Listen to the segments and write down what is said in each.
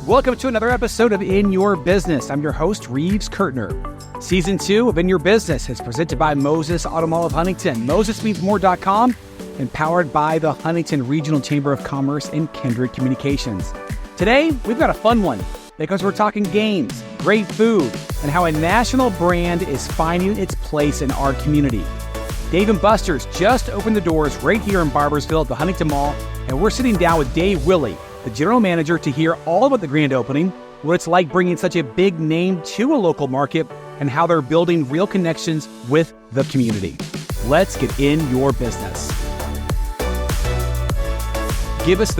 Welcome to another episode of In Your Business. I'm your host, Reeves Kurtner. Season 2 of In Your Business is presented by Moses Auto Mall of Huntington, MosesMeansMore.com, and powered by the Huntington Regional Chamber of Commerce and Kindred Communications. Today, we've got a fun one because we're talking games, great food, and how a national brand is finding its place in our community. Dave & Buster's just opened the doors right here in Barboursville at the Huntington Mall, and we're sitting down with Dave Wiley, the general manager, to hear all about the grand opening, what it's like bringing such a big name to a local market, and how they're building real connections with the community. Let's get in your business. Give us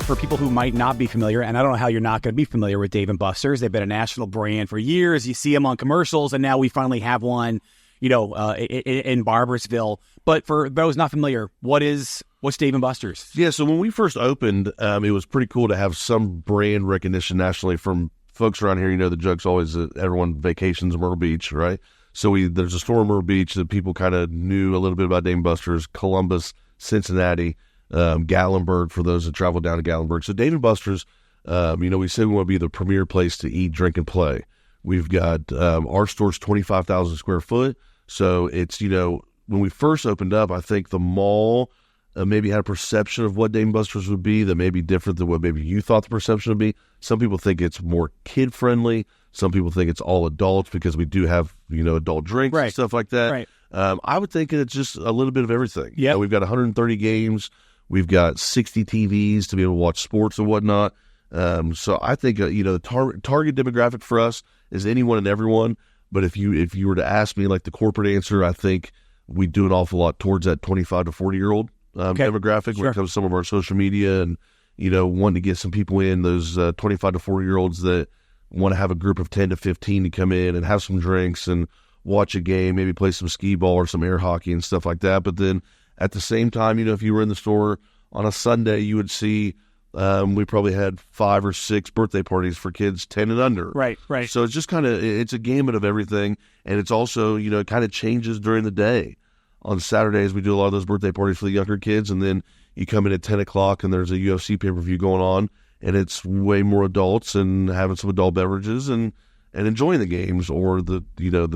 for people who might not be familiar, and I don't know how you're not going to be familiar with Dave & Buster's. They've been a national brand for years. You see them on commercials, and now we finally have one, in Barboursville. But for those not familiar, what's Dave & Buster's? Yeah, so when we first opened, it was pretty cool to have some brand recognition nationally from folks around here. You know, the joke's always that everyone vacations in Myrtle Beach, right? So there's a store in Myrtle Beach that people kind of knew a little bit about Dave & Buster's, Columbus, Cincinnati, Gatlinburg, for those that travel down to Gatlinburg. So Dave & Buster's, we say we want to be the premier place to eat, drink, and play. We've got our store's 25,000 square foot. So it's, when we first opened up, I think the mall maybe had a perception of what Dave & Buster's would be that may be different than what maybe you thought the perception would be. Some people think it's more kid-friendly. Some people think it's all adults because we do have, adult drinks and stuff like that. Right. I would think it's just a little bit of everything. Yeah, we've got 130 games. We've got 60 TVs to be able to watch sports and whatnot. So I think, the target demographic for us is anyone and everyone. But if you were to ask me, like, the corporate answer, I think we do an awful lot towards that 25 to 40-year-old demographic when it comes to some of our social media and, wanting to get some people in, those 25 to 40-year-olds that want to have a group of 10 to 15 to come in and have some drinks and watch a game, maybe play some skee ball or some air hockey and stuff like that. But then at the same time, if you were in the store on a Sunday, you would see we probably had 5 or 6 birthday parties for kids 10 and under. Right. So it's just it's a gamut of everything. And it's also, it kind of changes during the day. On Saturdays, we do a lot of those birthday parties for the younger kids. And then you come in at 10 o'clock and there's a UFC pay-per-view going on. And it's way more adults and having some adult beverages and enjoying the games or the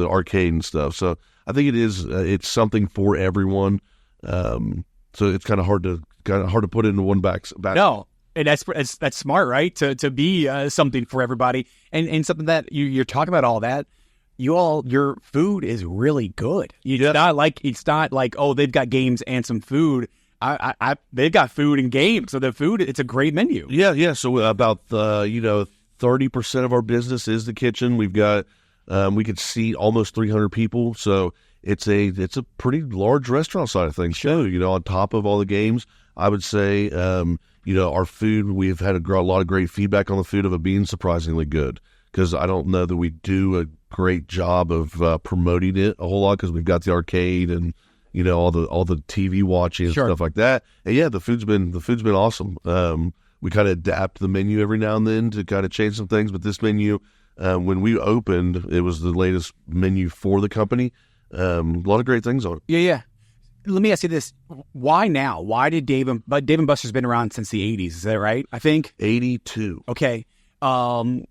arcade and stuff. So I think it's something for everyone. So it's kind of hard to put it into one back. No. And that's smart, right? To be something for everybody, and something that you're talking about all that. Your food is really good. It's not like oh, they've got games and some food. They've got food and games, so the food, it's a great menu. Yeah. So about 30% of our business is the kitchen. We've got we could seat almost 300 people, so it's a pretty large restaurant side of things too. On top of all the games, I would say. Our food, we've had a lot of great feedback on the food of it being surprisingly good, because I don't know that we do a great job of promoting it a whole lot, because we've got the arcade and all the TV watching and stuff like that. And yeah, the food's been awesome. We kind of adapt the menu every now and then to kind of change some things, but this menu, when we opened, it was the latest menu for the company. A lot of great things on it. Yeah. Let me ask you this. Why now? Why did Dave & Buster's been around since the 80s? Is that right? I think 82. Okay. Been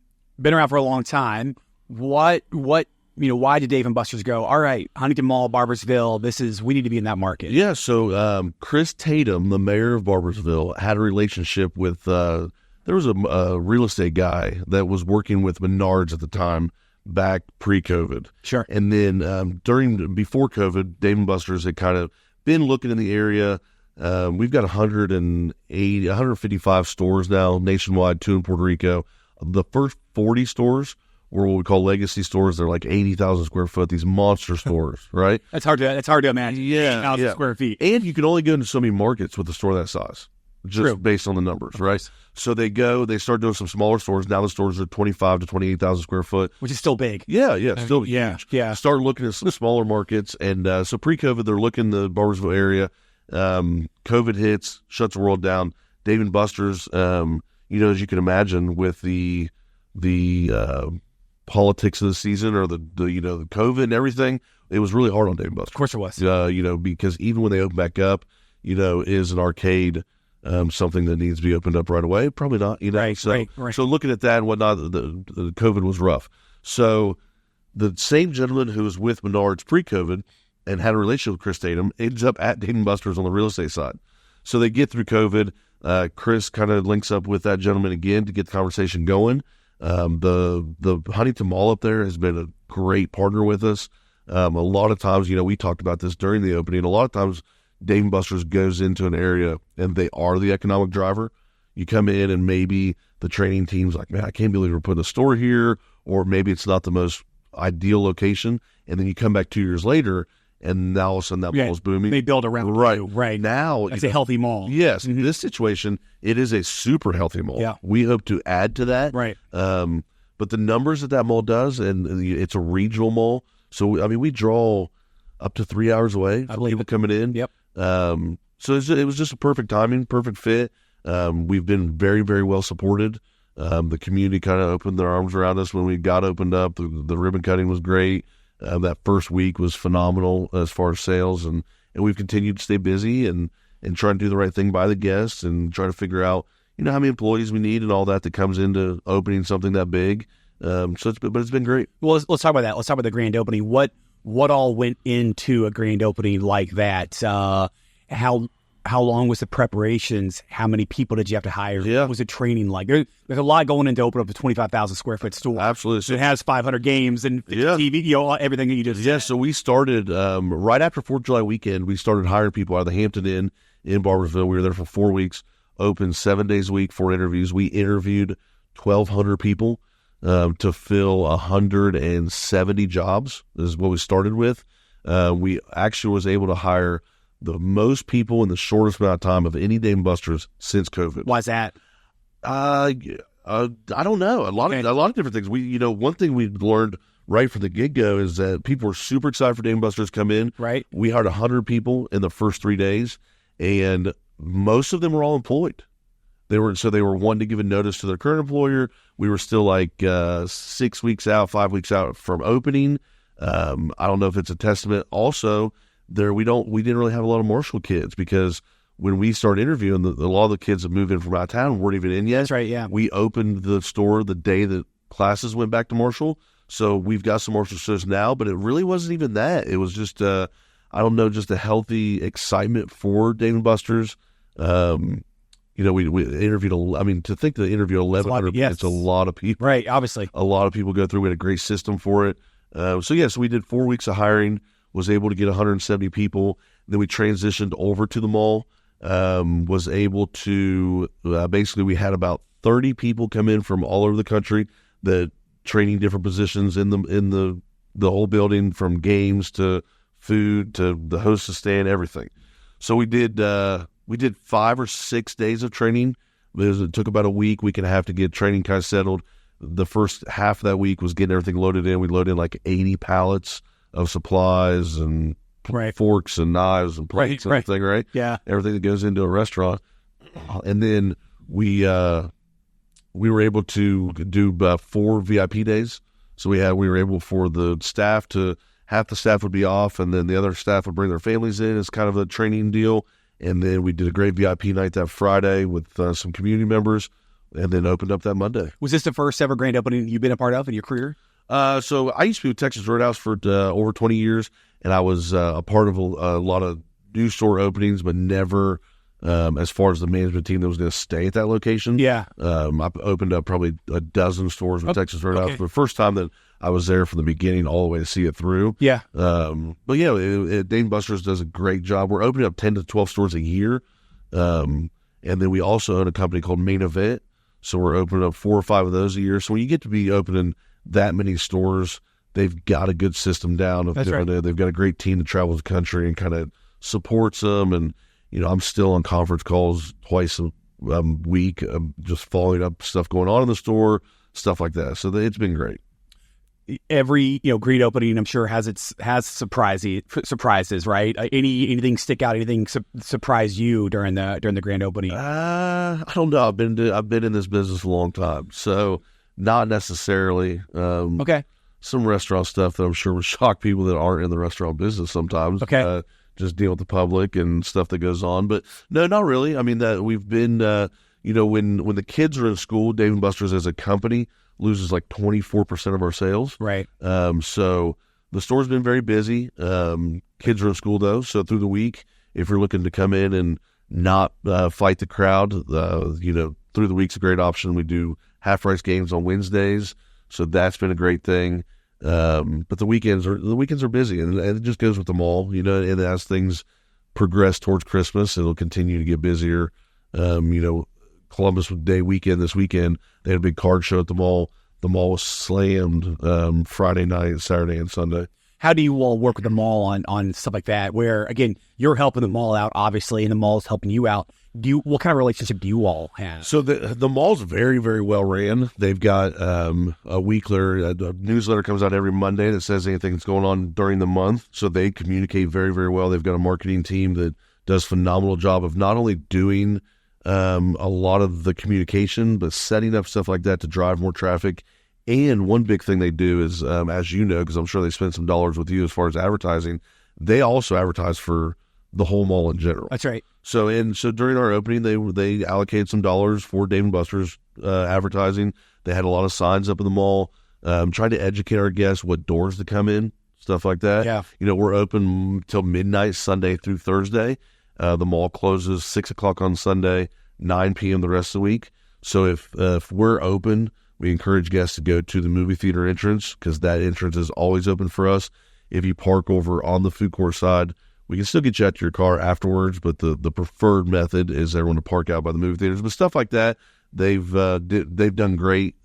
around for a long time. Why did Dave & Buster's go, all right, Huntington Mall, Barboursville, we need to be in that market? Yeah. So Chris Tatum, the mayor of Barboursville, had a relationship with there was a real estate guy that was working with Menards at the time, back pre-COVID. Sure. And then before COVID, Dave & Buster's had kind of been looking in the area. We've got 155 stores now nationwide, 2 in Puerto Rico. The first 40 stores were what we call legacy stores. They're like 80,000 square foot, these monster stores, right? That's hard to imagine. 80,000 square feet. And you can only go into so many markets with a store that size. Just based on the numbers, right? So they start doing some smaller stores. Now the stores are 25 to 28,000 square foot. Which is still big. Yeah, still huge. Yeah. Start looking at some smaller markets. And so pre-COVID, they're looking in the Barboursville area. COVID hits, shuts the world down. Dave & Buster's, as you can imagine, with the politics of the season or the COVID and everything, it was really hard on Dave & Buster's. Of course it was. Because even when they opened back up, is an arcade. something that needs to be opened up right away? Probably not. Right. So looking at that and whatnot, the COVID was rough. So the same gentleman who was with Menards pre-COVID and had a relationship with Chris Tatum ends up at Dave & Buster's on the real estate side. So they get through COVID. Chris kind of links up with that gentleman again to get the conversation going. The Huntington Mall up there has been a great partner with us. A lot of times, we talked about this during the opening. A lot of times, Dave & Buster's goes into an area and they are the economic driver. You come in and maybe the training team's like, man, I can't believe we're putting a store here, or maybe it's not the most ideal location. And then you come back 2 years later, and now all of a sudden that mall's booming. They build around you. Right. Now it's a healthy mall. Yes. In this situation, it is a super healthy mall. Yeah. We hope to add to that. Right. But the numbers that mall does, and it's a regional mall. So, we draw up to 3 hours away from people coming in. Yep. So it was just a perfect timing, perfect fit. We've been very, very well supported. The community kind of opened their arms around us when we got opened up. The ribbon cutting was great. That first week was phenomenal as far as sales, and we've continued to stay busy and try and do the right thing by the guests and try to figure out, how many employees we need and all that comes into opening something that big. But it's been great. Well, let's talk about that. Let's talk about the grand opening. What all went into a grand opening like that? How long was the preparations? How many people did you have to hire? Yeah. What was the training like? There's a lot going into open up a 25,000 square foot store. Absolutely. So it has 500 games and TV, everything that you just said. So we started right after 4th of July weekend. We started hiring people out of the Hampton Inn in Barbersville. We were there for 4 weeks, open 7 days a week for interviews. We interviewed 1,200 people to fill 170 jobs. This is what we started with. We actually was able to hire the most people in the shortest amount of time of any Dave & Buster's since COVID. Why's that? I don't know. A lot of different things. One thing we learned right from the get-go is that people were super excited for Dave & Buster's to come in. Right. We hired 100 people in the first 3 days, and most of them were all employed. They were wanting to give a notice to their current employer. We were still like 6 weeks out, 5 weeks out from opening. I don't know if it's a testament. Also, we didn't really have a lot of Marshall kids, because when we started interviewing, a lot of the kids that moved in from out of town weren't even in yet. That's right, yeah. We opened the store the day that classes went back to Marshall, so we've got some Marshall students now, but it really wasn't even that. It was just, just a healthy excitement for Dave & Buster's. We interviewed, to think to interview 1,100, it's a lot of people. Right, obviously. A lot of people go through. We had a great system for it. So we did 4 weeks of hiring, was able to get 170 people. Then we transitioned over to the mall, was able to, basically we had about 30 people come in from all over the country that training different positions in the whole building, from games to food to the hostess stand, everything. So we did 5 or 6 days of training. It took about a week and a half to get training kind of settled. The first half of that week was getting everything loaded in. We loaded in like 80 pallets of supplies and forks and knives and plates and everything, right? Yeah. Everything that goes into a restaurant. And then we were able to do 4 VIP days. So we were able for the staff to, half the staff would be off, and then the other staff would bring their families in as kind of a training deal. And then we did a great VIP night that Friday with some community members, and then opened up that Monday. Was this the first ever grand opening you've been a part of in your career? So I used to be with Texas Roadhouse for over 20 years, and I was a part of a lot of new store openings, but never as far as the management team that was going to stay at that location. Yeah. I opened up probably a dozen stores with Texas Roadhouse. For the first time that I was there from the beginning all the way to see it through. Yeah. But yeah, Dave & Buster's does a great job. We're opening up 10 to 12 stores a year. And then we also own a company called Main Event. So we're opening up 4 or 5 of those a year. So when you get to be opening that many stores, they've got a good system down. That's right. They've got a great team that travels the country and kind of supports them. And, I'm still on conference calls twice a week, just following up stuff going on in the store, stuff like that. So it's been great. Every grand opening, I'm sure, has surprises, right? Anything stick out? Anything surprise you during the grand opening? I don't know. I've been in this business a long time, so not necessarily. Okay. Some restaurant stuff that I'm sure would shock people that aren't in the restaurant business sometimes. Okay. just deal with the public and stuff that goes on. But no, not really. I mean, that we've been, when the kids are in school, Dave & Buster's as a company loses like 24% of our sales. Right. So the store's been very busy. Kids are in school though, so through the week, if you're looking to come in and not fight the crowd, through the week's a great option. We do half-price games on Wednesdays, so that's been a great thing. But the weekends are busy, and it just goes with the mall, and as things progress towards Christmas, it'll continue to get busier. Columbus Day weekend this weekend, they had a big card show at the mall. The mall was slammed Friday night, Saturday, and Sunday. How do you all work with the mall on stuff like that, where, again, you're helping the mall out, obviously, and the mall's helping you out? What kind of relationship do you all have? So the mall's very, very well ran. They've got a newsletter comes out every Monday that says anything that's going on during the month. So they communicate very, very well. They've got a marketing team that does a phenomenal job of not only doing a lot of the communication, but setting up stuff like that to drive more traffic. And one big thing they do is, as you know, because I'm sure they spend some dollars with you as far as advertising, they also advertise for the whole mall in general. That's right. So during our opening, they allocated some dollars for Dave & Buster's advertising. They had a lot of signs up in the mall, trying to educate our guests what doors to come in, stuff like that. Yeah. We're open till midnight, Sunday through Thursday. The mall closes 6 o'clock on Sunday, 9 p.m. the rest of the week. So if we're open, we encourage guests to go to the movie theater entrance, because that entrance is always open for us. If you park over on the food court side, we can still get you out to your car afterwards, but the preferred method is everyone to park out by the movie theaters. But stuff like that, they've done great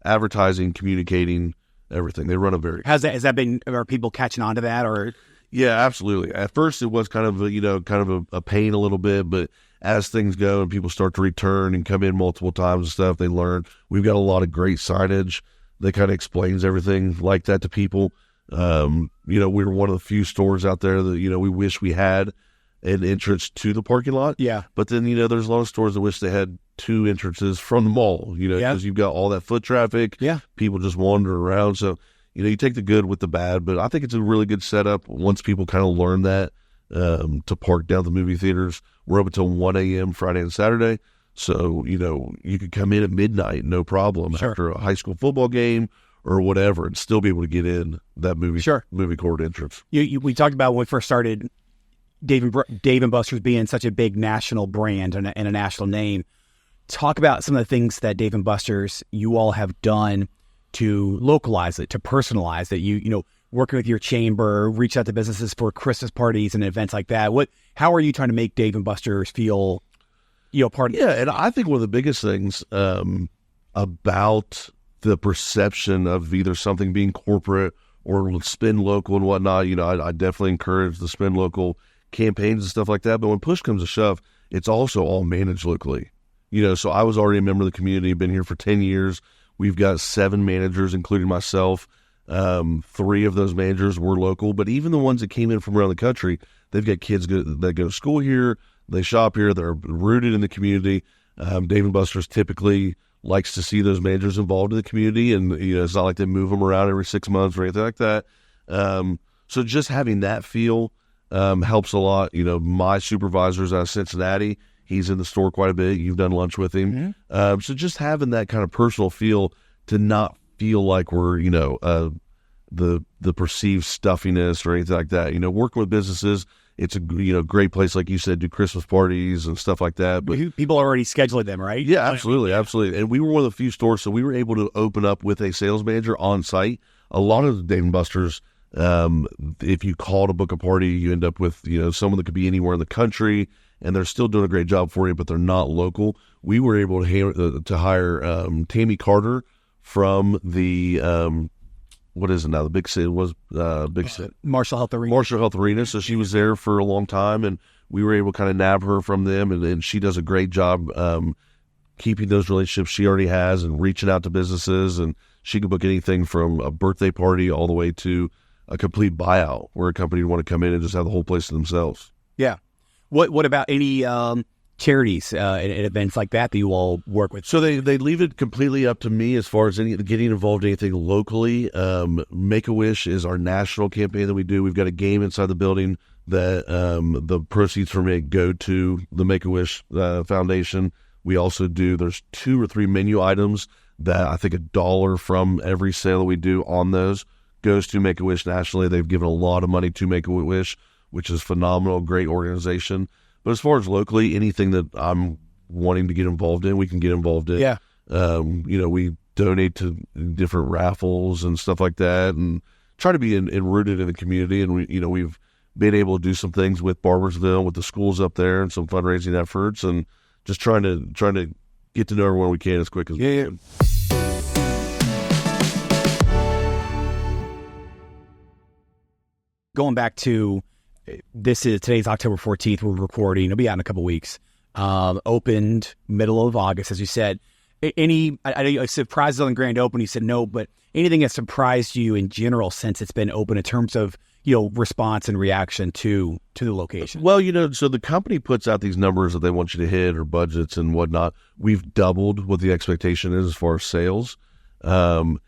advertising, communicating, everything. They run a very. Has that been? Are people catching on to that, or? Yeah, absolutely. At first, it was kind of a pain a little bit, but as things go and people start to return and come in multiple times and stuff, they learn. We've got a lot of great signage that kind of explains everything like that to people. We're one of the few stores out there that, we wish we had an entrance to the parking lot. Yeah. But then, there's a lot of stores that wish they had two entrances from the mall, because you've got all that foot traffic. Yeah. People just wander around. So, you take the good with the bad, but I think it's a really good setup once people kind of learn that, to park down the movie theaters. We're open until 1 a.m. Friday and Saturday. So, you could come in at midnight, no problem, after a high school football game or whatever, and still be able to get in that movie court entrance. We talked about when we first started, Dave & Buster's being such a big national brand and a national name. Talk about some of the things that Dave & Buster's, you all have done to localize it, to personalize it. Working with your chamber, reach out to businesses for Christmas parties and events like that. How are you trying to make Dave & Buster's feel, part of it? Yeah, and I think one of the biggest things about the perception of either something being corporate or spend local and whatnot, I definitely encourage the spend local campaigns and stuff like that. But when push comes to shove, it's also all managed locally. So I was already a member of the community, been here for 10 years. We've got 7 managers, including myself. 3 of those managers were local, but even the ones that came in from around the country, they've got kids that go to school here, they shop here, they're rooted in the community. Dave & Buster's typically likes to see those managers involved in the community, and it's not like they move them around every 6 months or anything like that. So just having that feel helps a lot. My supervisor's out of Cincinnati. He's in the store quite a bit. You've done lunch with him. Mm-hmm. So just having that kind of personal feel to not feel like we're, the perceived stuffiness or anything like that. Working with businesses, it's a great place, like you said, do Christmas parties and stuff like that. But people are already scheduling them, right? Yeah, absolutely. And we were one of the few stores, so we were able to open up with a sales manager on site. A lot of the Dave & Buster's, if you call to book a party, you end up with someone that could be anywhere in the country, and they're still doing a great job for you, but they're not local. We were able to hire Tammy Carter from the what is it now? The big city was big city. Marshall Health Arena. Marshall Health Arena. So she was there for a long time, and we were able to kind of nab her from them, and she does a great job keeping those relationships she already has and reaching out to businesses. And she can book anything from a birthday party all the way to a complete buyout where a company would want to come in and just have the whole place to themselves. Yeah. What about any charities and events like that you all work with? So they leave it completely up to me as far as getting involved in anything locally. Make-A-Wish is our national campaign that we do. We've got a game inside the building that the proceeds from it go to the Make-A-Wish Foundation. We also there's 2 or 3 menu items that I think $1 from every sale that we do on those goes to Make-A-Wish nationally. They've given a lot of money to Make-A-Wish, which is phenomenal, great organization. But as far as locally, anything that I'm wanting to get involved in, we can get involved in. Yeah. We donate to different raffles and stuff like that, and try to be rooted in the community. And we've been able to do some things with Barbersville, with the schools up there, and some fundraising efforts, and just trying to get to know everyone we can as quick as we can. Going back to today's October 14th. We're recording. It'll be out in a couple weeks. Opened middle of August, as you said. I know surprises on the grand opening. You said no, but anything that surprised you in general since it's been open in terms of response and reaction to the location? Well, so the company puts out these numbers that they want you to hit, or budgets and whatnot. We've doubled what the expectation is as far as sales. And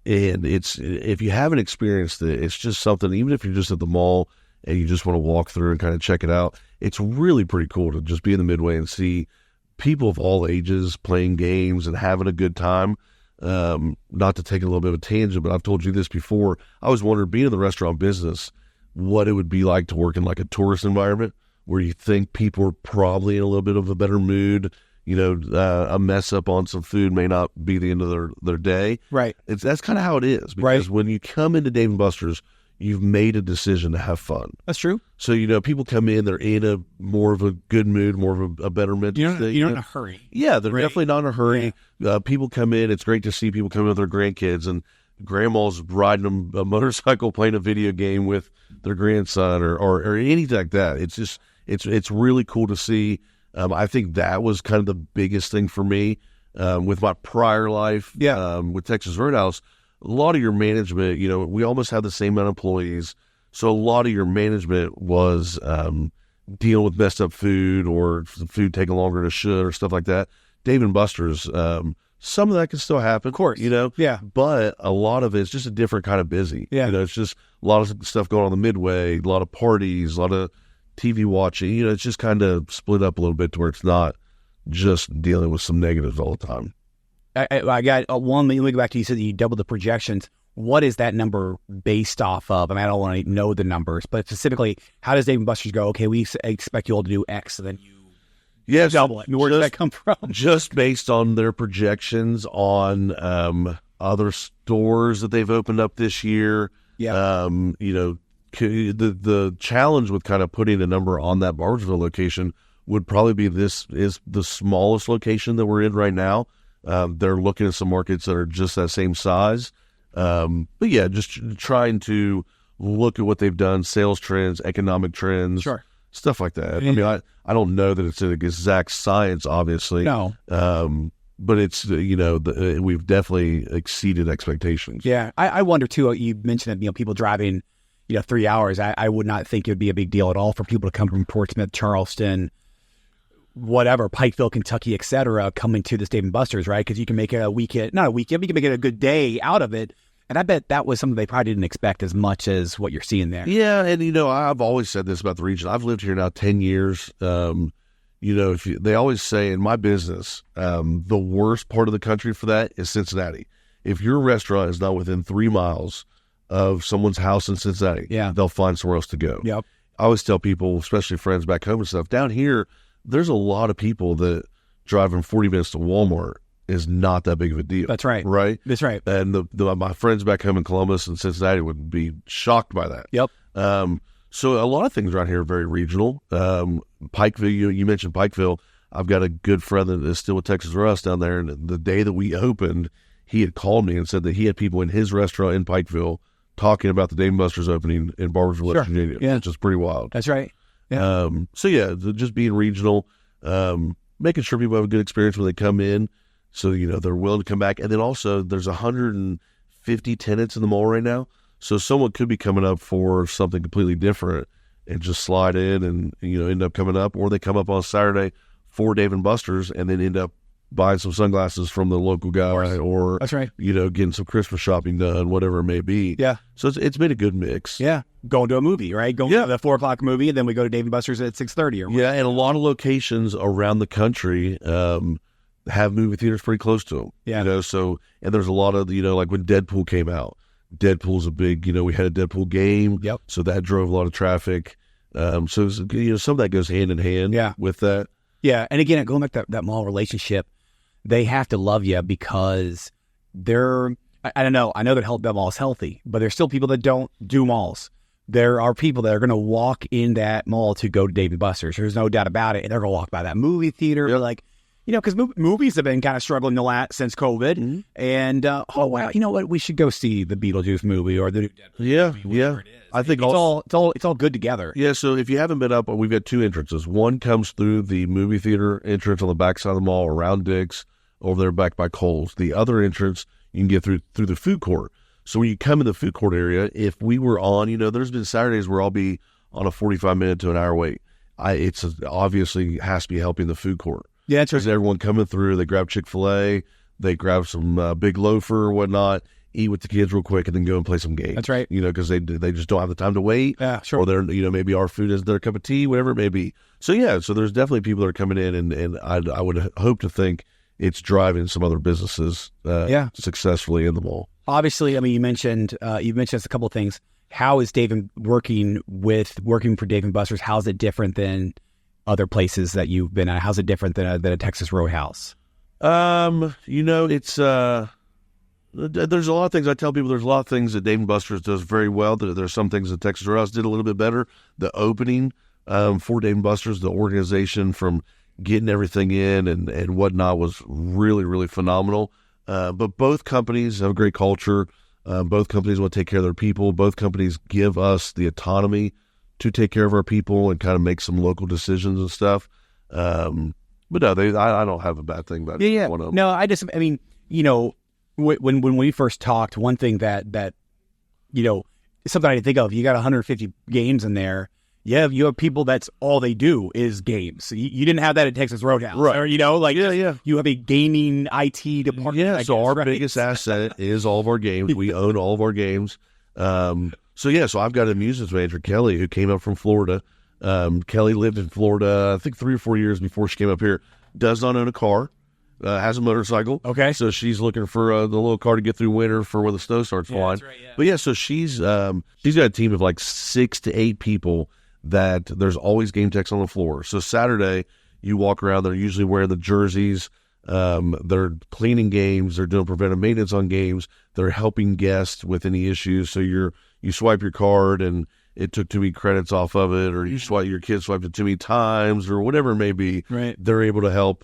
if you haven't experienced it, it's just something, even if you're just at the mall and you just want to walk through and kind of check it out, it's really pretty cool to just be in the Midway and see people of all ages playing games and having a good time. Not to take a little bit of a tangent, but I've told you this before. I was wondering, being in the restaurant business, what it would be like to work in like a tourist environment where you think people are probably in a little bit of a better mood. A mess up on some food may not be the end of their day. Right. That's kind of how it is. Because when you come into Dave & Buster's, you've made a decision to have fun. That's true. So, people come in, they're in a more of a good mood, more of a better mental state. You're not in a hurry. Yeah, they're definitely not in a hurry. Yeah. People come in. It's great to see people come in with their grandkids, and grandma's riding a motorcycle playing a video game with their grandson or anything like that. It's just, it's really cool to see. I think that was kind of the biggest thing for me with my prior life. Yeah. With Texas Roadhouse, a lot of your management, we almost have the same amount of employees. So a lot of your management was dealing with messed up food, or the food taking longer than it should, or stuff like that. Dave & Buster's, some of that can still happen. Of course. Yeah. But a lot of it's just a different kind of busy. Yeah. It's just a lot of stuff going on in the Midway, a lot of parties, a lot of TV watching. It's just kind of split up a little bit to where it's not just dealing with some negatives all the time. I got one. Let me go back to, you said that you doubled the projections. What is that number based off of? I don't want to know the numbers, but specifically, how does Dave & Buster's go? Okay, we expect you all to do X, and then you double it. Where does that come from? Just based on their projections on other stores that they've opened up this year. Yeah. The challenge with kind of putting a number on that Barbersville location would probably be, this is the smallest location that we're in right now. They're looking at some markets that are just that same size. But yeah, just trying to look at what they've done, sales trends, economic trends, sure, stuff like that. I don't know that it's an exact science, obviously. No. But it's, we've definitely exceeded expectations. Yeah. I wonder too, you mentioned that, people driving, 3 hours. I would not think it would be a big deal at all for people to come from Portsmouth, Charleston, whatever, Pikeville, Kentucky, etc., coming to this Dave & Buster's, right? Because you can make it not a weekend, but you can make it a good day out of it. And I bet that was something they probably didn't expect as much as what you're seeing there. Yeah, and I've always said this about the region. I've lived here now 10 years. They always say in my business, the worst part of the country for that is Cincinnati. If your restaurant is not within 3 miles of someone's house in Cincinnati, they'll find somewhere else to go. Yep. I always tell people, especially friends back home and stuff, down here, there's a lot of people that driving 40 minutes to Walmart is not that big of a deal. That's right. Right? That's right. And my friends back home in Columbus and Cincinnati would be shocked by that. Yep. So a lot of things around here are very regional. Pikeville, you mentioned Pikeville. I've got a good friend that is still with Texas Roadhouse down there, and the day that we opened, he had called me and said that he had people in his restaurant in Pikeville talking about the Dave & Buster's opening in Barbersville, West Virginia, which is pretty wild. That's right. Yeah. Just being regional, making sure people have a good experience when they come in, so they're willing to come back. And then also, there's 150 tenants in the mall right now, so someone could be coming up for something completely different and just slide in and end up coming up, or they come up on Saturday for Dave & Buster's and then end up buying some sunglasses from the local guy, or That's right. Getting some Christmas shopping done, whatever it may be. Yeah. So it's been a good mix. Yeah. Going to a movie, right? Going to the 4:00 movie, and then we go to Dave & Buster's at 6:30. Yeah, and a lot of locations around the country have movie theaters pretty close to them. Yeah. So, and there's a lot of, like when Deadpool came out, Deadpool's a big, we had a Deadpool game. Yep. So that drove a lot of traffic. So, some of that goes hand in hand with that. Yeah. And again, going back to that mall relationship, they have to love you because they're, I don't know. I know that that mall is healthy, but there's still people that don't do malls. There are people that are going to walk in that mall to go to Dave & Buster's. There's no doubt about it. And they're going to walk by that movie theater. Yep. Like, because movies have been kind of struggling since COVID. Mm-hmm. And, oh, wow, you know what? We should go see the Beetlejuice movie or the new Deadpool movie, Yeah. it is. I think it's all good together. Yeah, so if you haven't been up, we've got two entrances. One comes through the movie theater entrance on the backside of the mall around Dick's, over there back by Kohl's. The other entrance you can get through the food court. So when you come in the food court area, if we were on, there's been Saturdays where I'll be on a 45-minute to an hour wait. It's obviously has to be helping the food court. Yeah, that's right. Because everyone coming through, they grab Chick-fil-A, they grab some Big Loafer or whatnot, eat with the kids real quick, and then go and play some games. That's right. Because they just don't have the time to wait. Yeah, sure. Or they're, maybe our food isn't their cup of tea, whatever it may be. So yeah, so there's definitely people that are coming in, and I would hope to think it's driving some other businesses successfully in the mall. Obviously, I mean, you mentioned a couple of things. How is Dave working for Dave & Buster's? How's it different than other places that you've been at? How's it different than a Texas Roadhouse? It's there's a lot of things. I tell people there's a lot of things that Dave & Buster's does very well. There's some things that Texas Roadhouse did a little bit better. The opening for Dave & Buster's, the organization from getting everything in and whatnot was really, really phenomenal. But both companies have a great culture. Both companies want to take care of their people. Both companies give us the autonomy to take care of our people and kind of make some local decisions and stuff. But no, I don't have a bad thing about one of them. No, when we first talked, one thing that something I didn't think of, you got 150 games in there. Yeah, you have people that's all they do is games. You didn't have that at Texas Roadhouse. Right. Or, you have a gaming IT department. Yeah, our biggest asset is all of our games. We own all of our games. So I've got an amusements manager, Kelly, who came up from Florida. Kelly lived in Florida, I think 3 or 4 years before she came up here. Does not own a car, has a motorcycle. Okay. So she's looking for the little car to get through winter for when the snow starts flying. That's right, yeah. But so she's got a team of like 6 to 8 people that there's always game techs on the floor. So Saturday, you walk around, they're usually wearing the jerseys. They're cleaning games. They're doing preventive maintenance on games. They're helping guests with any issues. So you swipe your card and it took too many credits off of it, or your kid swiped it too many times, or whatever it may be. Right. They're able to help.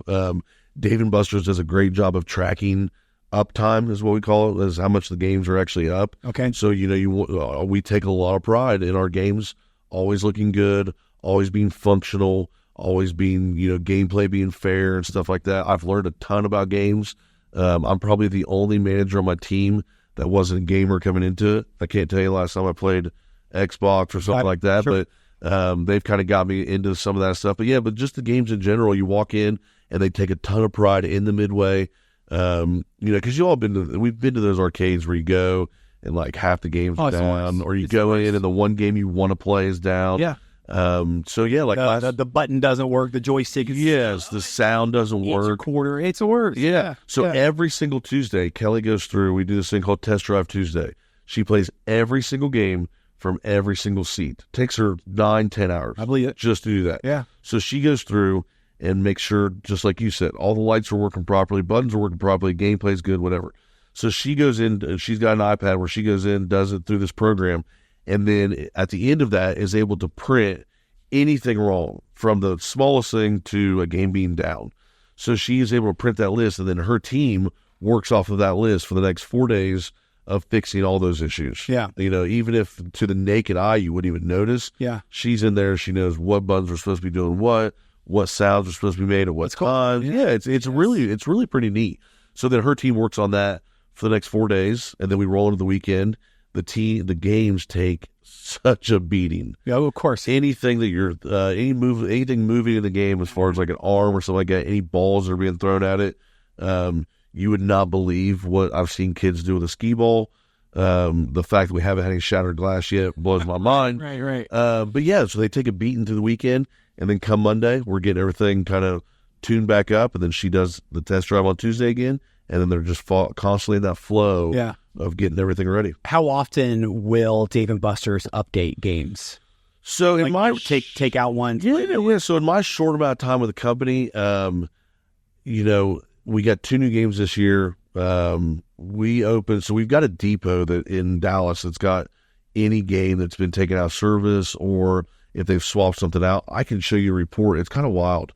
Dave & Buster's does a great job of tracking uptime, is what we call it, is how much the games are actually up. Okay. So we take a lot of pride in our games always looking good, always being functional, always being, gameplay being fair and stuff like that. I've learned a ton about games. I'm probably the only manager on my team that wasn't a gamer coming into it. I can't tell you last time I played Xbox or something like that, sure. But they've kind of got me into some of that stuff. But just the games in general, you walk in and they take a ton of pride in the Midway. Because we've been to those arcades where you go and like half the game's down, or you go in and the one game you want to play is down. Yeah. The button doesn't work, the joystick is the sound doesn't work. It's a worse. Yeah. So every single Tuesday, Kelly goes through, we do this thing called Test Drive Tuesday. She plays every single game from every single seat. Takes her 9-10 hours. I believe it. Just to do that. Yeah. So she goes through and makes sure, just like you said, all the lights are working properly, buttons are working properly, gameplay's good, whatever. So she goes in, and she's got an iPad where she goes in, does it through this program, and then at the end of that is able to print anything wrong, from the smallest thing to a game being down. So she is able to print that list, and then her team works off of that list for the next 4 days of fixing all those issues. Yeah. Even if to the naked eye you wouldn't even notice, she's in there, she knows what buttons are supposed to be doing what sounds are supposed to be made at what time. Cool. Yeah, it's really pretty neat. So then her team works on that for the next 4 days, and then we roll into the weekend. The games take such a beating. Yeah, of course. Anything that anything moving in the game, as far as like an arm or something like that, any balls that are being thrown at it, You would not believe what I've seen kids do with a skee ball. The fact that we haven't had any shattered glass yet blows my mind. Right. But yeah, so they take a beating through the weekend, and then come Monday, we're getting everything kind of tuned back up, and then she does the test drive on Tuesday again, and then they're just constantly in that flow of getting everything ready. How often will Dave and Buster's update games? So in my take out one. Yeah. So in my short amount of time with the company, we got 2 new games this year. We've got a depot that in Dallas that's got any game that's been taken out of service, or if they've swapped something out, I can show you a report. It's kind of wild.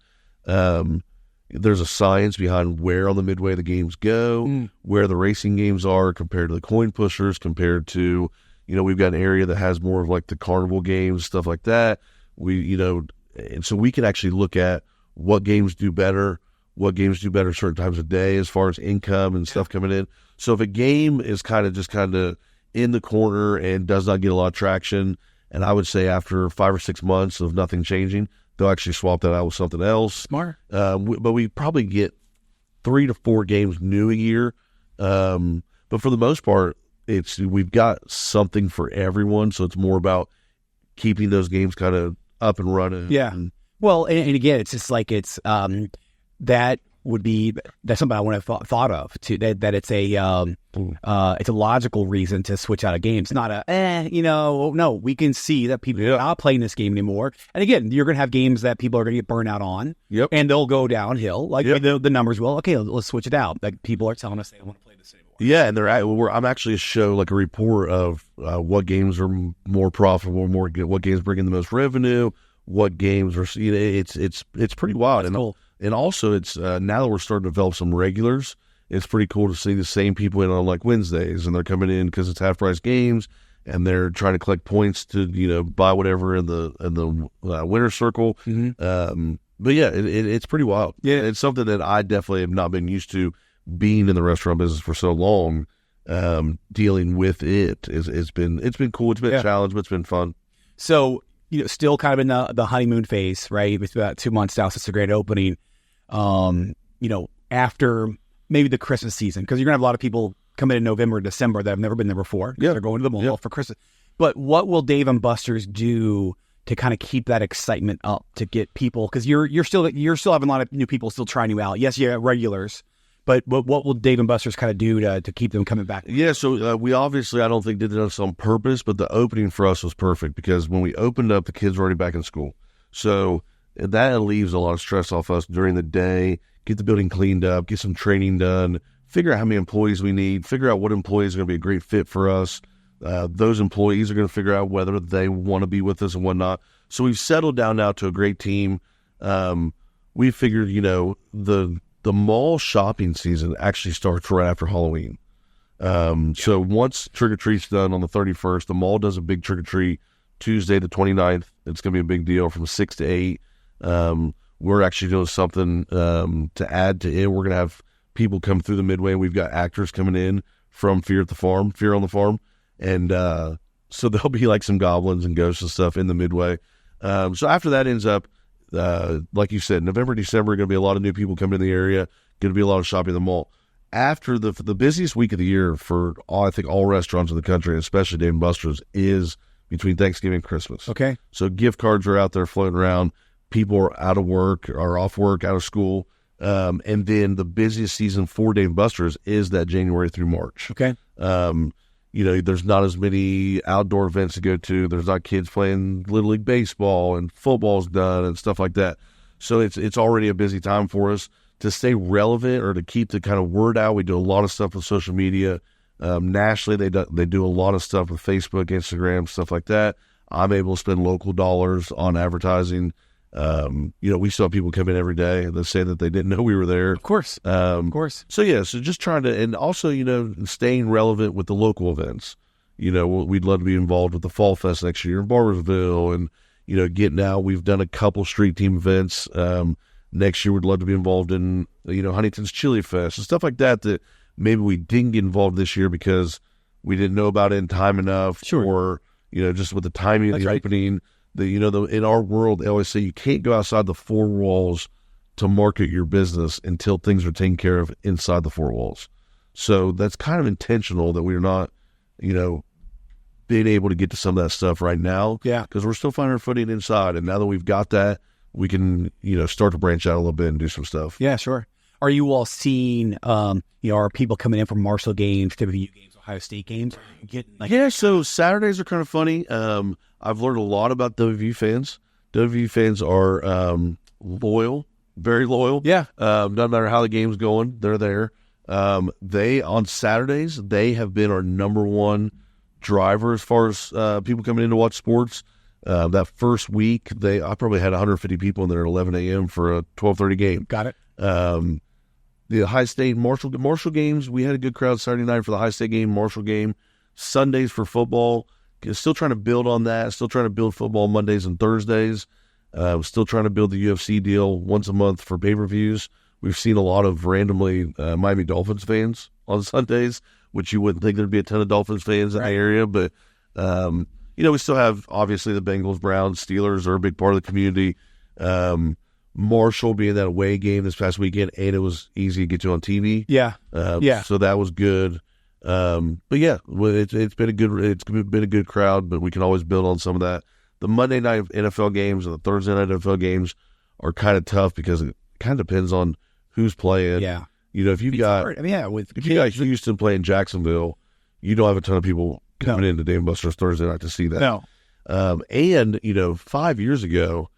There's a science behind where on the midway the games go, where the racing games are compared to the coin pushers, compared to, we've got an area that has more of like the carnival games, stuff like that. And so we can actually look at what games do better certain times of day as far as income and stuff coming in. So if a game is kind of in the corner and does not get a lot of traction, and I would say after 5 or 6 months of nothing changing, they'll actually swap that out with something else. Smart. But we probably get 3 to 4 games new a year. But for the most part, we've got something for everyone. So it's more about keeping those games kind of up and running. Yeah. Well, and again, it's just like that's something I would have thought of too. That it's a logical reason to switch out of games, not no. We can see that people are not playing this game anymore. And again, you're going to have games that people are going to get burned out on, and they'll go downhill. The numbers will. Okay, let's switch it out. Like people are telling us they don't want to play this anymore. Yeah, and I'm actually a show like a report of what games are more profitable, what games bring in the most revenue, what games are. It's pretty wild. That's cool. And also, it's now that we're starting to develop some regulars, it's pretty cool to see the same people in on like Wednesdays, and they're coming in because it's half price games, and they're trying to collect points to buy whatever in the winner circle. Mm-hmm. But yeah, it's pretty wild. Yeah, it's something that I definitely have not been used to being in the restaurant business for so long. Dealing with it's been cool. It's been a challenge, but it's been fun. So still kind of in the honeymoon phase, right? It's about 2 months now since the grand opening. After maybe the Christmas season, because you're gonna have a lot of people come in November, December that have never been there before. Yeah, they're going to the mall for Christmas. But what will Dave and Buster's do to kind of keep that excitement up to get people? Because you're still having a lot of new people still trying you out. Yes, you have regulars. But what will Dave and Buster's kind of do to keep them coming back? Yeah, so we obviously, I don't think did this on purpose, but the opening for us was perfect because when we opened up, the kids were already back in school. So that leaves a lot of stress off us during the day, get the building cleaned up, get some training done, figure out how many employees we need, figure out what employees are going to be a great fit for us. Those employees are going to figure out whether they want to be with us and whatnot. So we've settled down now to a great team. We figured, the mall shopping season actually starts right after Halloween. So once trick-or-treat's done on the 31st, the mall does a big trick-or-treat Tuesday the 29th. It's going to be a big deal from 6 to 8. We're actually doing something to add to it. We're going to have people come through the midway. We've got actors coming in from Fear on the Farm. And so there'll be like some goblins and ghosts and stuff in the midway. So after that ends up, like you said, November, December, going to be a lot of new people coming in the area, going to be a lot of shopping in the mall. After the busiest week of the year for I think all restaurants in the country, especially Dave & Buster's, is between Thanksgiving and Christmas. Okay. So gift cards are out there floating around. People are out of work, are off work, out of school. And then the busiest season for Dave & Buster's is that January through March. Okay. There's not as many outdoor events to go to. There's not kids playing Little League baseball and football's done and stuff like that. So it's already a busy time for us to stay relevant or to keep the kind of word out. We do a lot of stuff with social media. Nationally, they do a lot of stuff with Facebook, Instagram, stuff like that. I'm able to spend local dollars on advertising. We saw people come in every day that say that they didn't know we were there. Of course. So just trying to, and also, staying relevant with the local events. We'd love to be involved with the Fall Fest next year in Barbersville and, we've done a couple street team events. Next year, we'd love to be involved in, Huntington's Chili Fest and stuff like that maybe we didn't get involved this year because we didn't know about it in time enough. Sure. Or, just with the timing of the opening. In our world, they always say you can't go outside the 4 walls to market your business until things are taken care of inside the four walls. So that's kind of intentional that we're not, being able to get to some of that stuff right now. Yeah. Because we're still finding our footing inside. And now that we've got that, we can, start to branch out a little bit and do some stuff. Yeah, sure. Are you all seeing, are people coming in from Marshall games, WVU games, Ohio State games? So Saturdays are kind of funny. I've learned a lot about WVU fans. WVU fans are loyal, very loyal. Yeah. Doesn't matter how the game's going, they're there. On Saturdays, they have been our number one driver as far as people coming in to watch sports. That first week, I probably had 150 people in there at 11 a.m. for a 12:30 game. Got it. The Ohio State Marshall games, we had a good crowd Saturday night for the Ohio State game, Marshall game. Sundays for football, still trying to build on that. Still trying to build football Mondays and Thursdays. Still trying to build the UFC deal once a month for pay-per-views. We've seen a lot of randomly Miami Dolphins fans on Sundays, which you wouldn't think there'd be a ton of Dolphins fans in the area. But, we still have, obviously, the Bengals, Browns, Steelers are a big part of the community. Marshall being that away game this past weekend, and it was easy to get to on TV. Yeah. So that was good. But yeah, it's been a good crowd, but we can always build on some of that. The Monday night NFL games and the Thursday night NFL games are kind of tough because it kind of depends on who's playing. Yeah. If you've got Houston playing Jacksonville, you don't have a ton of people coming into Dave & Buster's Thursday night to see that. No. And 5 years ago,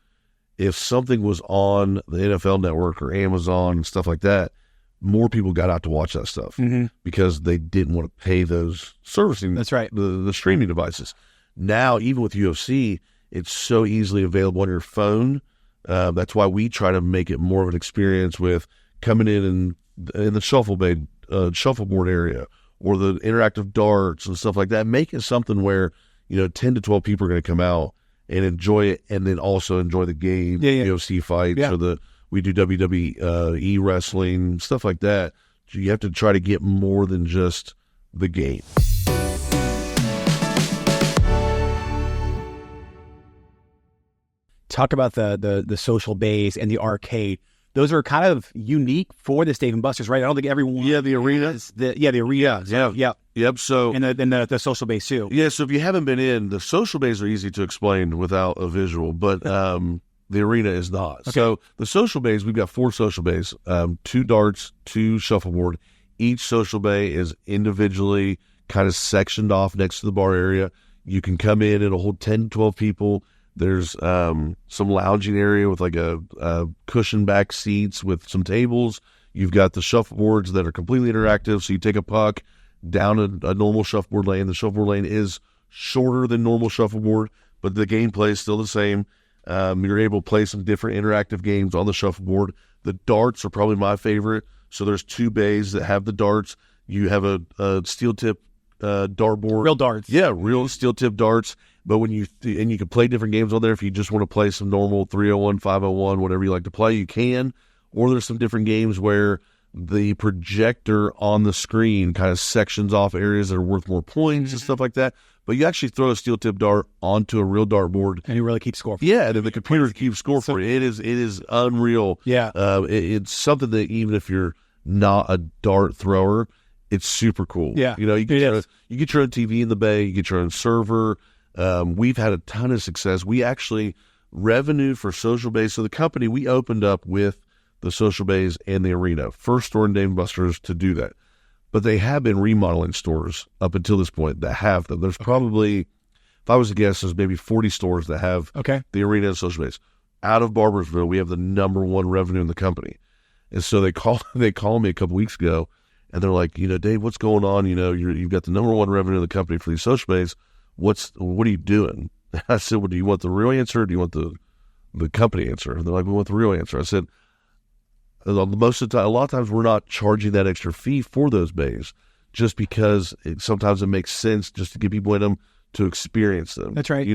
if something was on the NFL Network or Amazon and stuff like that, more people got out to watch that stuff because they didn't want to pay those servicing. That's right. The streaming devices. Now, even with UFC, it's so easily available on your phone. That's why we try to make it more of an experience with coming in the shuffleboard area or the interactive darts and stuff like that. Make it something where 10 to 12 people are going to come out and enjoy it, and then also enjoy the game, UFC fights, or we do WWE wrestling, stuff like that. So you have to try to get more than just the game. Talk about the social bays and the arcade. Those are kind of unique for this Dave & Buster's, right? I don't think everyone. Yeah, the arena. The arena. Yeah. Yep. So and the social base too. Yeah. So if you haven't been in, the social bays are easy to explain without a visual, but the arena is not. Okay. So the social bays, we've got 4 social bays, 2 darts, 2 shuffleboard. Each social bay is individually kind of sectioned off next to the bar area. You can come in, it'll hold 10 to 12 people. There's some lounging area with like a cushion back seats with some tables. You've got the shuffleboards that are completely interactive. So you take a puck down a normal shuffleboard lane. The shuffleboard lane is shorter than normal shuffleboard, but the gameplay is still the same. You're able to play some different interactive games on the shuffleboard. The darts are probably my favorite. So there's 2 bays that have the darts. You have a steel tip dartboard. Real darts. Yeah, real steel tip darts. But and you can play different games on there. If you just want to play some normal 301, 501, whatever you like to play, you can. Or there's some different games where the projector on the screen kind of sections off areas that are worth more points and stuff like that. But you actually throw a steel tip dart onto a real dartboard, and you really keep score for it. Yeah, and the computer keeps score for it. It is unreal. Yeah. It's something that even if you're not a dart thrower, it's super cool. Yeah. You get your own TV in the bay, you get your own server. We've had a ton of success. We actually revenue for social bays. So the company, we opened up with the social bays and the arena. First store in Dave & Buster's to do that. But they have been remodeling stores up until this point that have them. There's probably, if I was to guess, there's maybe 40 stores that have the arena and social bays. Out of Barbersville, we have the number 1 revenue in the company. And so they called me a couple weeks ago, and they're like, Dave, what's going on? You've got the number 1 revenue in the company for these social bays. What are you doing? I said, well, do you want the real answer or do you want the company answer? And they're like, we want the real answer. I said, most of the time, a lot of times we're not charging that extra fee for those bays just because sometimes it makes sense just to get people in them to experience them. That's right.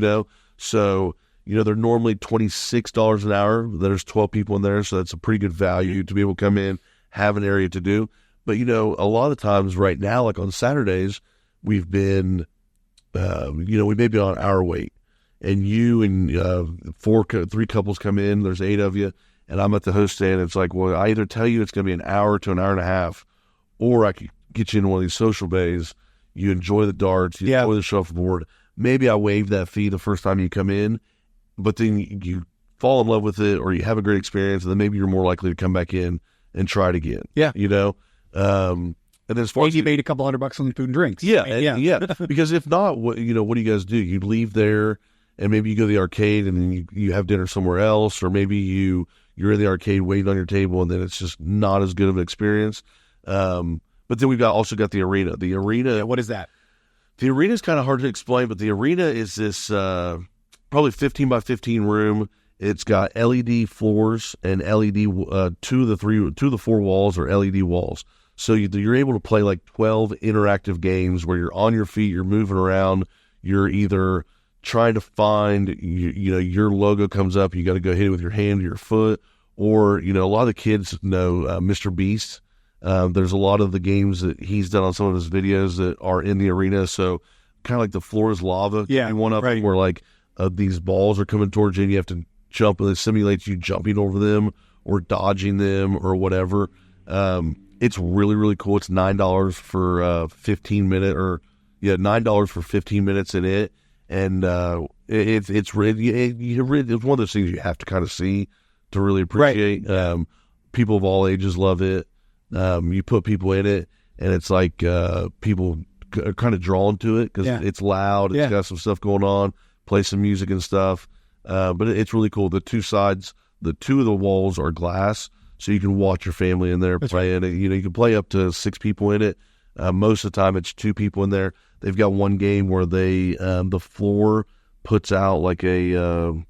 So, they're normally $26 an hour. There's 12 people in there. So that's a pretty good value to be able to come in, have an area to do. But, a lot of times right now, like on Saturdays, we've been, we may be on our wait, and you and 3 couples come in. There's 8 of you, and I'm at the host stand, it's like, well, I either tell you it's going to be an hour to an hour and a half, or I could get you in one of these social bays. You enjoy the darts, you enjoy the shuffleboard. Maybe I waive that fee the first time you come in, but then you fall in love with it, or you have a great experience, and then maybe you're more likely to come back in and try it again. Yeah. You know? And as far as you made a couple $100 on food and drinks. Yeah. Because if not, what do you guys do? You leave there, and maybe you go to the arcade, and then you have dinner somewhere else, or maybe you're in the arcade waiting on your table, and then it's just not as good of an experience. But then we've also got the arena. The arena. What is that? The arena is kind of hard to explain, but the arena is this probably 15 by 15 room. It's got LED floors and LED. Two of the four walls are LED walls. So you're able to play like 12 interactive games where you're on your feet, you're moving around, you're either trying to find, your logo comes up, you got to go hit it with your hand or your foot, or, a lot of the kids know Mr. Beast. There's a lot of the games that he's done on some of his videos that are in the arena. So kind of like the floor is lava. Yeah, one up where like these balls are coming towards you and you have to jump, and it simulates you jumping over them or dodging them or whatever. It's really, really cool. It's $9 for 15 minute $9 for 15 minutes in it. And it's one of those things you have to kind of see to really appreciate. Right. People of all ages love it. You put people in it, and it's like people are kind of drawn to it because it's loud. It's got some stuff going on. Play some music and stuff. But it's really cool. The two sides, two of the walls are glass, so you can watch your family in there playing. Right. You can play up to 6 people in it. Most of the time, it's 2 people in there. They've got one game where the floor puts out like a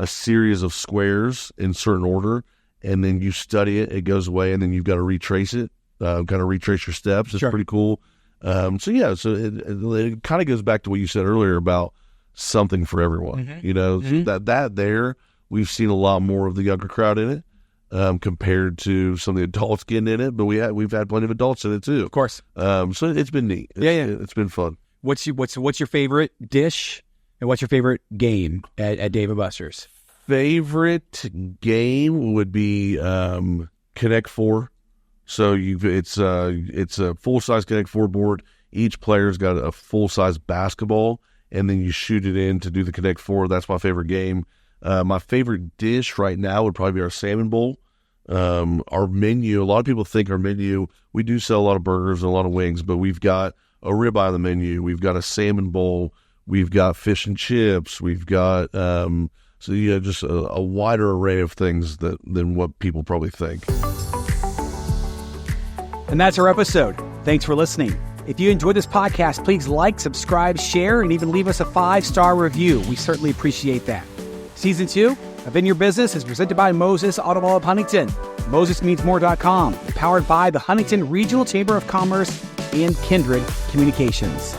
series of squares in certain order, and then you study it. It goes away, and then you've got to retrace it. Kind of retrace your steps. It's pretty cool. So it kind of goes back to what you said earlier about something for everyone. Mm-hmm. That there, we've seen a lot more of the younger crowd in it. Compared to some of the adults getting in it, but we've had plenty of adults in it too. Of course. So it's been neat. It's been fun. What's your favorite dish, and what's your favorite game at Dave & Buster's? Favorite game would be Connect 4. So it's a full size Connect 4 board. Each player's got a full size basketball, and then you shoot it in to do the Connect 4. That's my favorite game. My favorite dish right now would probably be our salmon bowl. Our menu, a lot of people think our menu, we do sell a lot of burgers and a lot of wings, but we've got a ribeye on the menu. We've got a salmon bowl. We've got fish and chips. We've got, just a wider array of things than what people probably think. And that's our episode. Thanks for listening. If you enjoyed this podcast, please like, subscribe, share, and even leave us a 5-star review. We certainly appreciate that. Season 2 of In Your Business is presented by Moses Automall of Huntington, MosesMeansMore.com, powered by the Huntington Regional Chamber of Commerce and Kindred Communications.